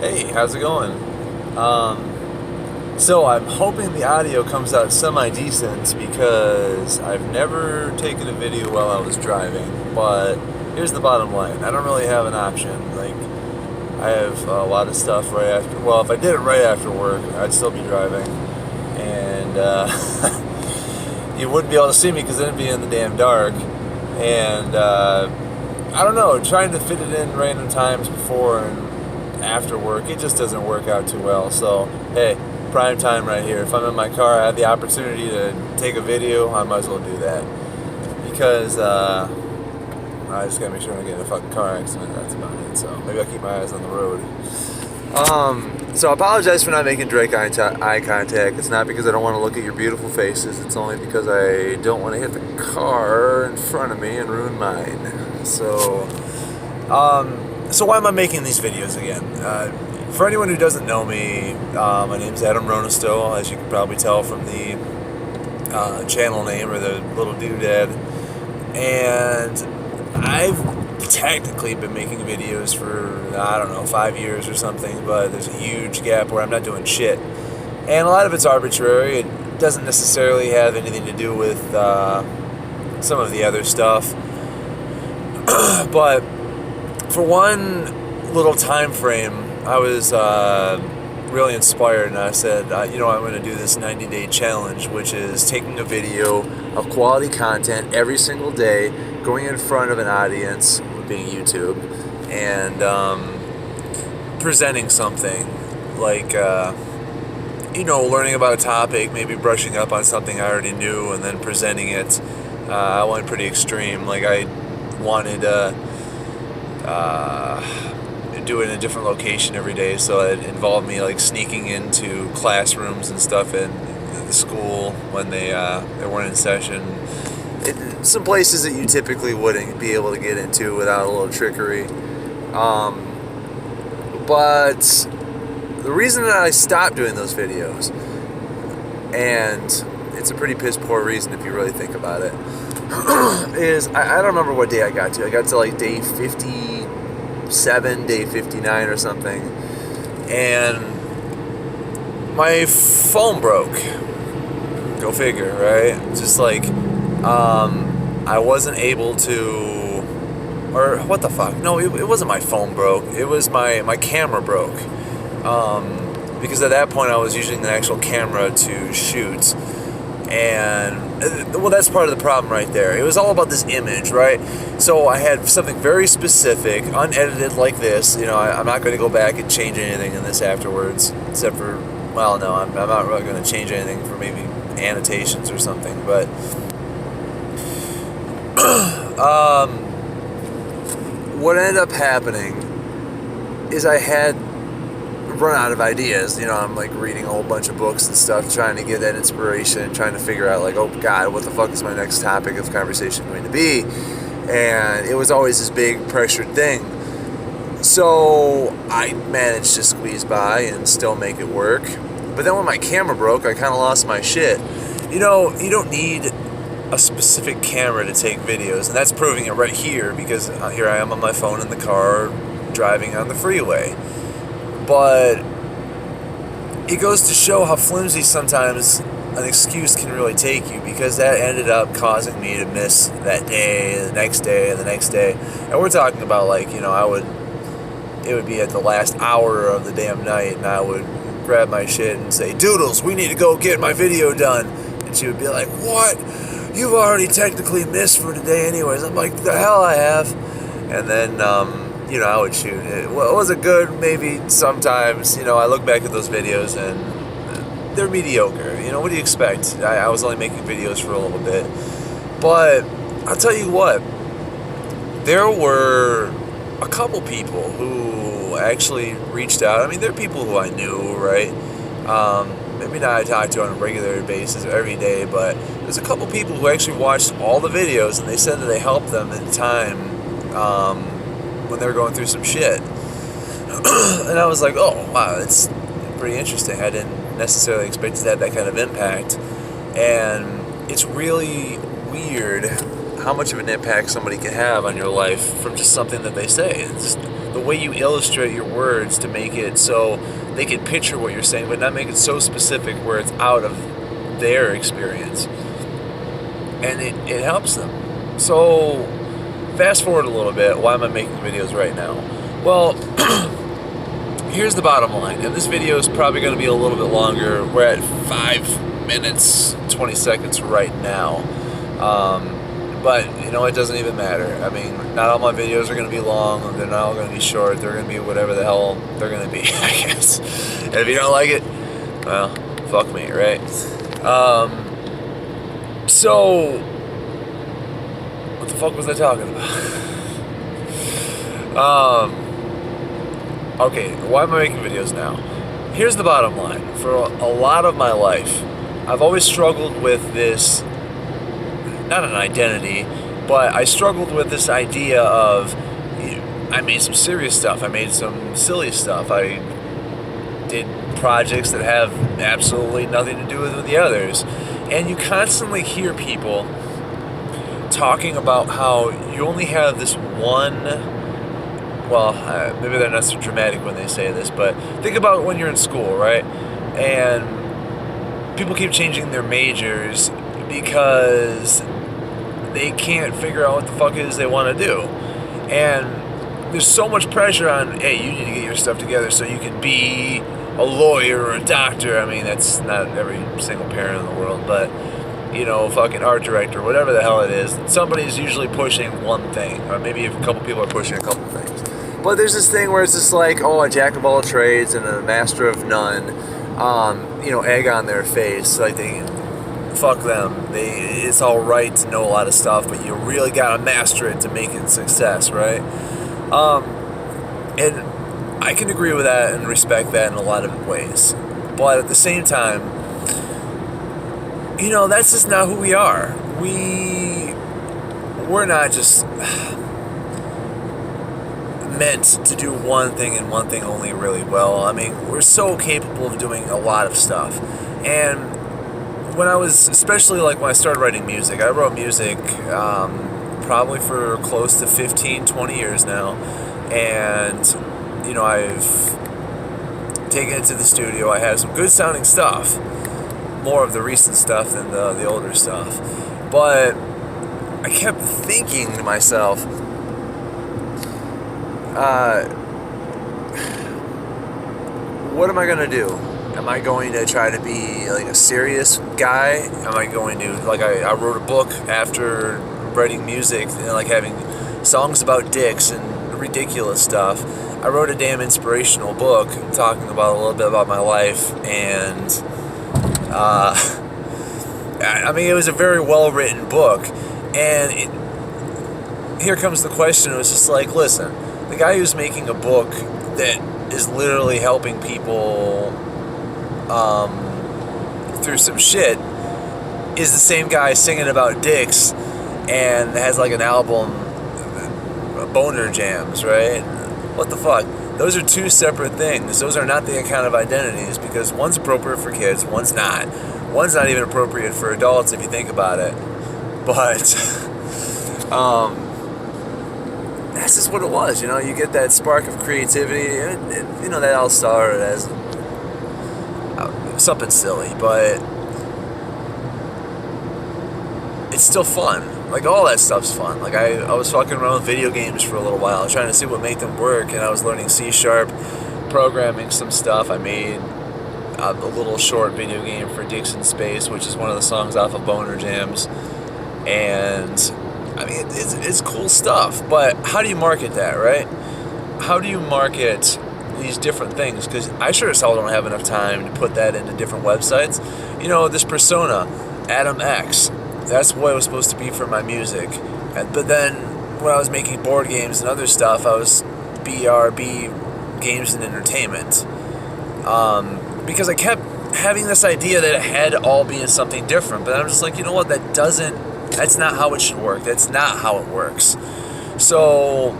Hey, how's it going? So I'm hoping the audio comes out semi-decent because I've never taken a video while I was driving, but here's the bottom line. I don't really have an option. Like, I have a lot of stuff right after, well, if I did it right after work, I'd still be driving, and you wouldn't be able to see me because then it'd be in the damn dark, and I don't know, trying to fit it in random times before and after work, it just doesn't work out too well. So, hey, prime time right here. If I'm in my car, I have the opportunity to take a video, I might as well do that. Because, I just gotta make sure I don't get in a fucking car accident, that's about it. So, maybe I'll keep my eyes on the road. So I apologize for not making direct eye contact. It's not because I don't want to look at your beautiful faces. It's only because I don't want to hit the car in front of me and ruin mine. So why am I making these videos again? For anyone who doesn't know me, my name's Adam Rounisto, as you can probably tell from the channel name or the little doodad. And I've technically been making videos for, I don't know, 5 years or something, but there's a huge gap where I'm not doing shit. And a lot of it's arbitrary. It doesn't necessarily have anything to do with some of the other stuff. But for one little time frame, I was really inspired, and I said, you know, I'm going to do this 90-day challenge, which is taking a video of quality content every single day, going in front of an audience, being YouTube, and presenting something like, you know, learning about a topic, maybe brushing up on something I already knew, and then presenting it. I went pretty extreme. Like, I wanted to do it in a different location every day, so it involved me like sneaking into classrooms and stuff in the school when they weren't in session. Some places that you typically wouldn't be able to get into without a little trickery. But the reason that I stopped doing those videos, and it's a pretty piss poor reason if you really think about it, is I don't remember what day I got to. I got to like day 57, day 59 or something, and my phone broke. Go figure, right? Just like, I wasn't able to, or what the fuck? No, it wasn't my phone broke. It was my camera broke. Because at that point I was using the actual camera to shoot. And, well, that's part of the problem right there. It was all about this image, right? So I had something very specific, unedited like this. You know, I'm not going to go back and change anything in this afterwards, except for, well, no, I'm not really going to change anything for maybe annotations or something, but what ended up happening is I had run out of ideas. You know, I'm like reading a whole bunch of books and stuff, trying to get that inspiration, trying to figure out like, oh God, what the fuck is my next topic of conversation going to be? And it was always this big pressured thing. So I managed to squeeze by and still make it work. But then when my camera broke, I kind of lost my shit. You know, you don't need a specific camera to take videos, and that's proving it right here, because here I am on my phone in the car driving on the freeway. But it goes to show how flimsy sometimes an excuse can really take you, because that ended up causing me to miss that day, the next day, and the next day. And we're talking about, like, you know, it would be at the last hour of the damn night, and I would grab my shit and say, Doodles, we need to go get my video done. And she would be like, what? You've already technically missed for today anyways. I'm like, the hell I have. And then, you know, I would shoot it. Well, was it good? Maybe sometimes. You know, I look back at those videos and they're mediocre. You know, what do you expect? I was only making videos for a little bit. But I'll tell you what, there were a couple people who actually reached out. I mean, they're people who I knew, right? Maybe not I talk to on a regular basis every day, but there's a couple people who actually watched all the videos, and they said that they helped them in time when they were going through some shit. And I was like, oh, wow, that's pretty interesting. I didn't necessarily expect to have that kind of impact. And it's really weird how much of an impact somebody can have on your life from just something that they say. It's just the way you illustrate your words to make it so they can picture what you're saying, but not make it so specific where it's out of their experience. And it helps them. So, fast forward a little bit. Why am I making videos right now? Well, here's the bottom line. And this video is probably going to be a little bit longer. We're at 5 minutes, 20 seconds right now. But, you know, it doesn't even matter. I mean, not all my videos are going to be long. They're not all going to be short. They're going to be whatever the hell they're going to be, I guess. And if you don't like it, well, fuck me, right? So, what the fuck was I talking about? Okay, why am I making videos now? Here's the bottom line. For a lot of my life, I've always struggled with this, not an identity, but I struggled with this idea of, I made some serious stuff, I made some silly stuff, I did projects that have absolutely nothing to do with the others. And you constantly hear people talking about how you only have this one, well, maybe they're not so dramatic when they say this, but think about when you're in school, right? And people keep changing their majors because they can't figure out what the fuck it is they want to do. And there's so much pressure on, hey, you need to get your stuff together so you can be a lawyer or a doctor. I mean, that's not every single parent in the world, but, you know, fucking art director, whatever the hell it is, somebody's usually pushing one thing, or maybe a couple people are pushing a couple things. But there's this thing where it's just like, oh, a jack of all trades and a master of none, you know, egg on their face, like they, fuck them, it's all right to know a lot of stuff, but you really gotta master it to make it a success, right? And I can agree with that and respect that in a lot of ways. But at the same time, you know, that's just not who we are. We're not just meant to do one thing and one thing only really well. I mean, we're so capable of doing a lot of stuff. And when I was, especially like when I started writing music, I wrote music probably for close to 15, 20 years now. And you know, I've taken it to the studio. I have some good sounding stuff, more of the recent stuff than the older stuff. But I kept thinking to myself, what am I gonna do? Am I going to try to be like a serious guy? Am I going to, like, I wrote a book after writing music and like having songs about dicks and ridiculous stuff. I wrote a damn inspirational book talking about a little bit about my life, and I mean, it was a very well-written book, and here comes the question. It was just like, listen, the guy who's making a book that is literally helping people through some shit is the same guy singing about dicks and has like an album, Boner Jams, right? What the fuck? Those are two separate things. Those are not the kind of identities, because one's appropriate for kids, one's not. One's not even appropriate for adults if you think about it. But that's just what it was, you know. You get that spark of creativity, and you know, that all started as something silly, but it's still fun. Like, all that stuff's fun. Like, I was fucking around with video games for a little while, trying to see what made them work, and I was learning C#, programming some stuff. I made a little short video game for Dixon Space, which is one of the songs off of Boner Jams, and I mean, it's cool stuff, but how do you market that, right? How do you market these different things? Because I sure as hell don't have enough time to put that into different websites. You know, this persona, Adam X, that's what it was supposed to be for my music. But then when I was making board games and other stuff, I was BRB, Games and Entertainment. Because I kept having this idea that it had to all be in something different. But I'm just like, you know what, that's not how it should work. That's not how it works. So,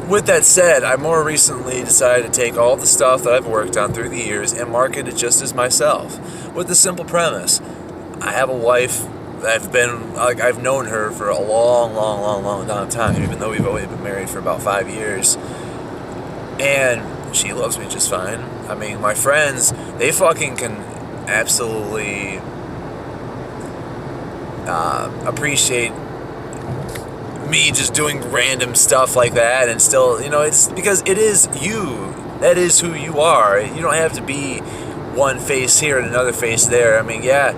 with that said, I more recently decided to take all the stuff that I've worked on through the years and market it just as myself, with the simple premise. I have a wife I've known her for a long time, even though we've only been married for about 5 years. And she loves me just fine. I mean, my friends, they fucking can absolutely appreciate me just doing random stuff like that, and still, it's because it is you. That is who you are. You don't have to be one face here and another face there. I mean, yeah,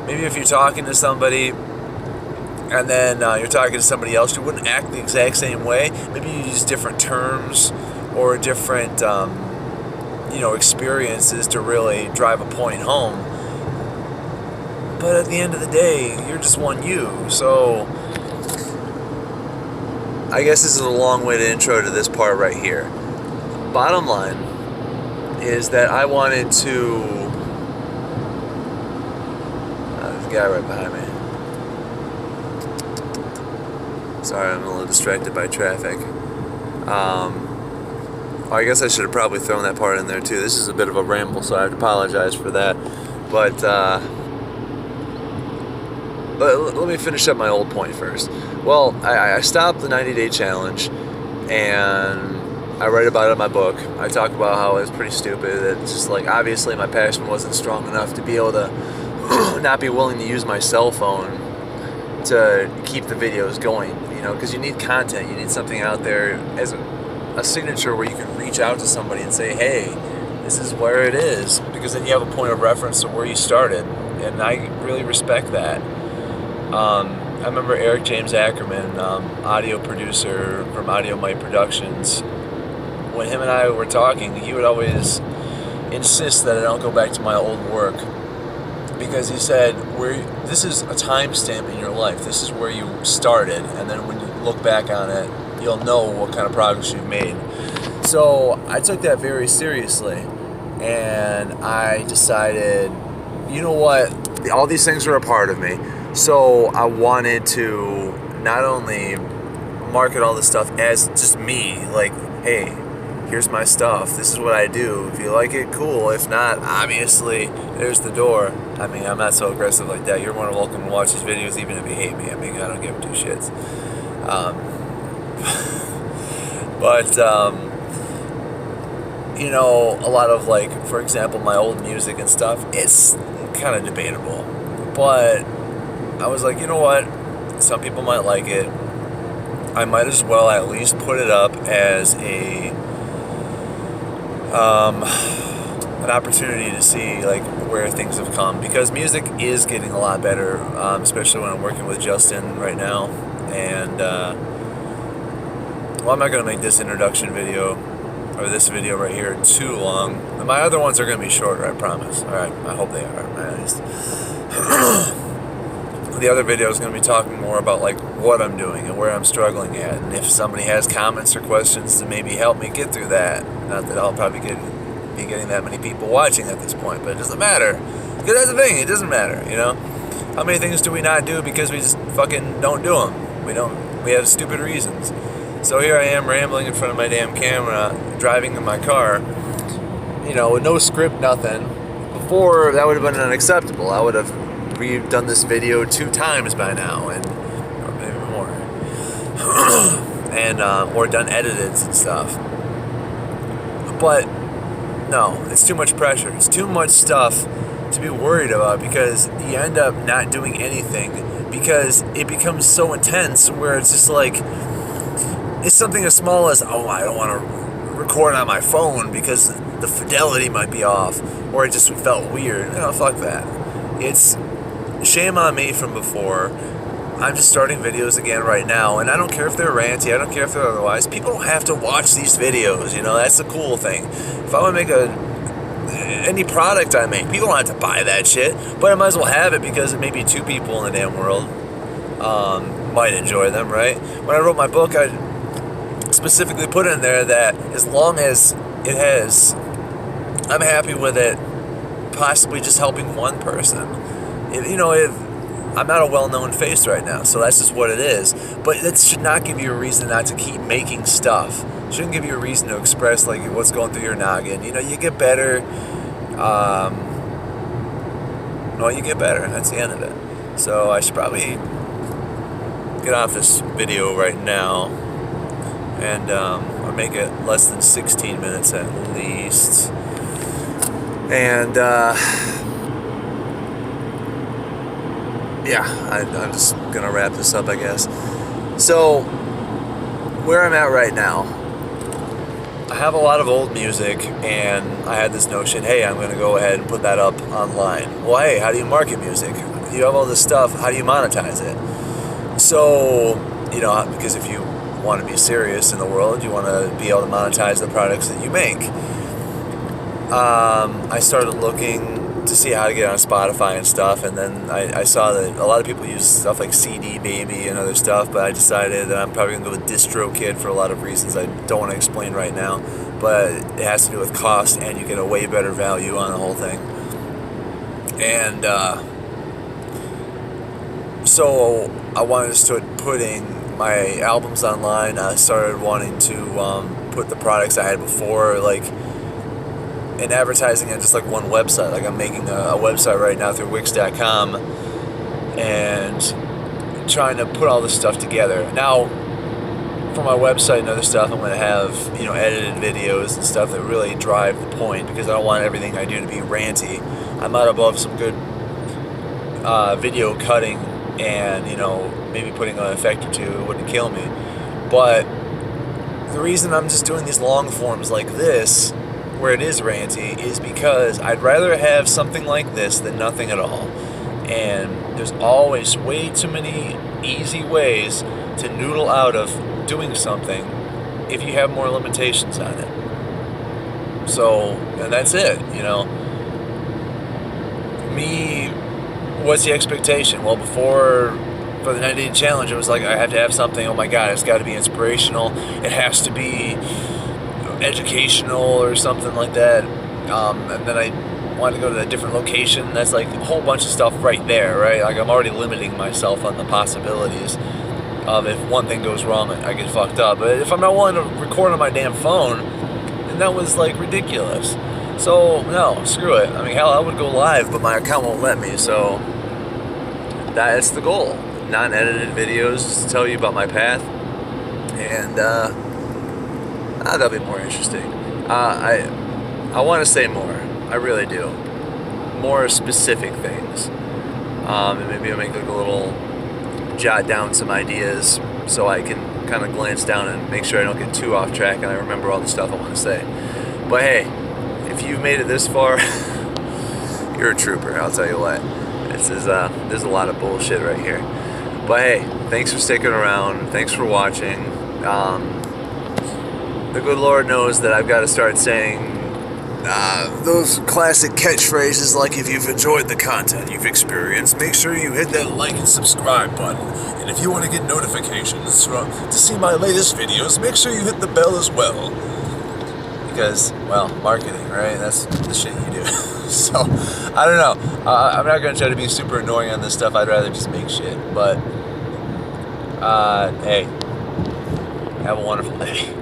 maybe if you're talking to somebody and then you're talking to somebody else, you wouldn't act the exact same way. Maybe you use different terms or different, experiences to really drive a point home. But at the end of the day, you're just one you. So I guess this is a long way to intro to this part right here. Bottom line is that I wanted to... there's a guy right behind me. Sorry, I'm a little distracted by traffic. I guess I should have probably thrown that part in there too. This is a bit of a ramble, so I have to apologize for that. But let me finish up my old point first. Well, I stopped the 90-day challenge, and I write about it in my book. I talk about how it's pretty stupid. It's just like, obviously my passion wasn't strong enough to be able to not be willing to use my cell phone to keep the videos going, because you need content. You need something out there as a signature where you can reach out to somebody and say, hey, this is where it is, because then you have a point of reference to where you started, and I really respect that. I remember Eric James Ackerman, audio producer from Audio Mite Productions. When him and I were talking, he would always insist that I don't go back to my old work, because he said, this is a timestamp in your life. This is where you started, and then when you look back on it, you'll know what kind of progress you've made. So I took that very seriously, and I decided, you know what, all these things are a part of me. So I wanted to not only market all this stuff as just me, like, hey, here's my stuff, this is what I do, if you like it, cool, if not, obviously, there's the door. I mean, I'm not so aggressive like that. You're more than welcome to watch these videos even if you hate me. I mean, I don't give two shits. But a lot of, like, for example, my old music and stuff, it's kind of debatable, but I was like, you know what, some people might like it. I might as well at least put it up as an opportunity to see, like, where things have come, because music is getting a lot better, especially when I'm working with Justin right now. And I'm not going to make this introduction video or this video right here too long. My other ones are going to be shorter, I promise. Alright, I hope they are, at least. The other video is going to be talking more about, like, what I'm doing and where I'm struggling at, and if somebody has comments or questions to maybe help me get through that. Not that I'll probably be getting that many people watching at this point, but it doesn't matter, because that's the thing, it doesn't matter. How many things do we not do because we just fucking don't do them? We have stupid reasons. So here I am rambling in front of my damn camera, driving in my car, with no script, nothing. Before, that would have been unacceptable. I would have redone this video 2 times by now, or maybe more, and or done edits and stuff. But no, it's too much pressure. It's too much stuff to be worried about, because you end up not doing anything because it becomes so intense, where it's just like, it's something as small as, oh, I don't want to record on my phone because the fidelity might be off, or it just felt weird. Fuck that. It's shame on me from before. I'm just starting videos again right now, and I don't care if they're ranty, I don't care if they're otherwise. People don't have to watch these videos, that's the cool thing. If I want to make any product I make, people don't have to buy that shit, but I might as well have it, because maybe 2 people in the damn world might enjoy them, right? When I wrote my book, I specifically put in there that as long as it has, I'm happy with it possibly just helping one person. If I'm not a well-known face right now, so that's just what it is. But that should not give you a reason not to keep making stuff. It shouldn't give you a reason to express, like, what's going through your noggin. You get better. You get better. That's the end of it. So I should probably get off this video right now and or make it less than 16 minutes at least. And yeah, I'm just gonna wrap this up, I guess. So where I'm at right now, I have a lot of old music, and I had this notion, hey, I'm gonna go ahead and put that up online. Well, hey, how do you market music? You have all this stuff, how do you monetize it? So, you know, because if you want to be serious in the world, you want to be able to monetize the products that you make. I started looking to see how to get on Spotify and stuff, and then I saw that a lot of people use stuff like CD Baby and other stuff, but I decided that I'm probably going to go with DistroKid for a lot of reasons I don't want to explain right now, but it has to do with cost, and you get a way better value on the whole thing. And so I wanted to start putting my albums online. I started wanting to put the products I had before, like, and advertising on just like one website. Like, I'm making a website right now through Wix.com and trying to put all this stuff together. Now, for my website and other stuff, I'm going to have, you know, edited videos and stuff that really drive the point, because I don't want everything I do to be ranty. I might above some good video cutting, and, you know, maybe putting an effect or two wouldn't kill me. But the reason I'm just doing these long forms like this, where it is ranty, is because I'd rather have something like this than nothing at all. And there's always way too many easy ways to noodle out of doing something if you have more limitations on it. So, and that's it, you know. Me, what's the expectation? Well, for the 90-day challenge, it was like, I have to have something, oh my god, it's got to be inspirational, it has to be educational or something like that. And then I wanted to go to a different location. That's like a whole bunch of stuff right there, right? Like, I'm already limiting myself on the possibilities of if one thing goes wrong, I get fucked up. But if I'm not willing to record on my damn phone, then that was like ridiculous. So no, screw it. I mean, hell, I would go live, but my account won't let me. So that's the goal. Non-edited videos to tell you about my path, and that'll be more interesting. I want to say more. I really do. More specific things. And maybe I'll make like a little jot down some ideas so I can kind of glance down and make sure I don't get too off track and I remember all the stuff I want to say. But hey, if you've made it this far, you're a trooper, I'll tell you what. There's a lot of bullshit right here. But hey, thanks for sticking around. Thanks for watching. The good Lord knows that I've got to start saying those classic catchphrases like, if you've enjoyed the content you've experienced, make sure you hit that like and subscribe button. And if you want to get notifications to see my latest videos, make sure you hit the bell as well. Because, well, marketing, right? That's the shit you do. So, I don't know. I'm not going to try to be super annoying on this stuff. I'd rather just make shit. But, hey, have a wonderful day.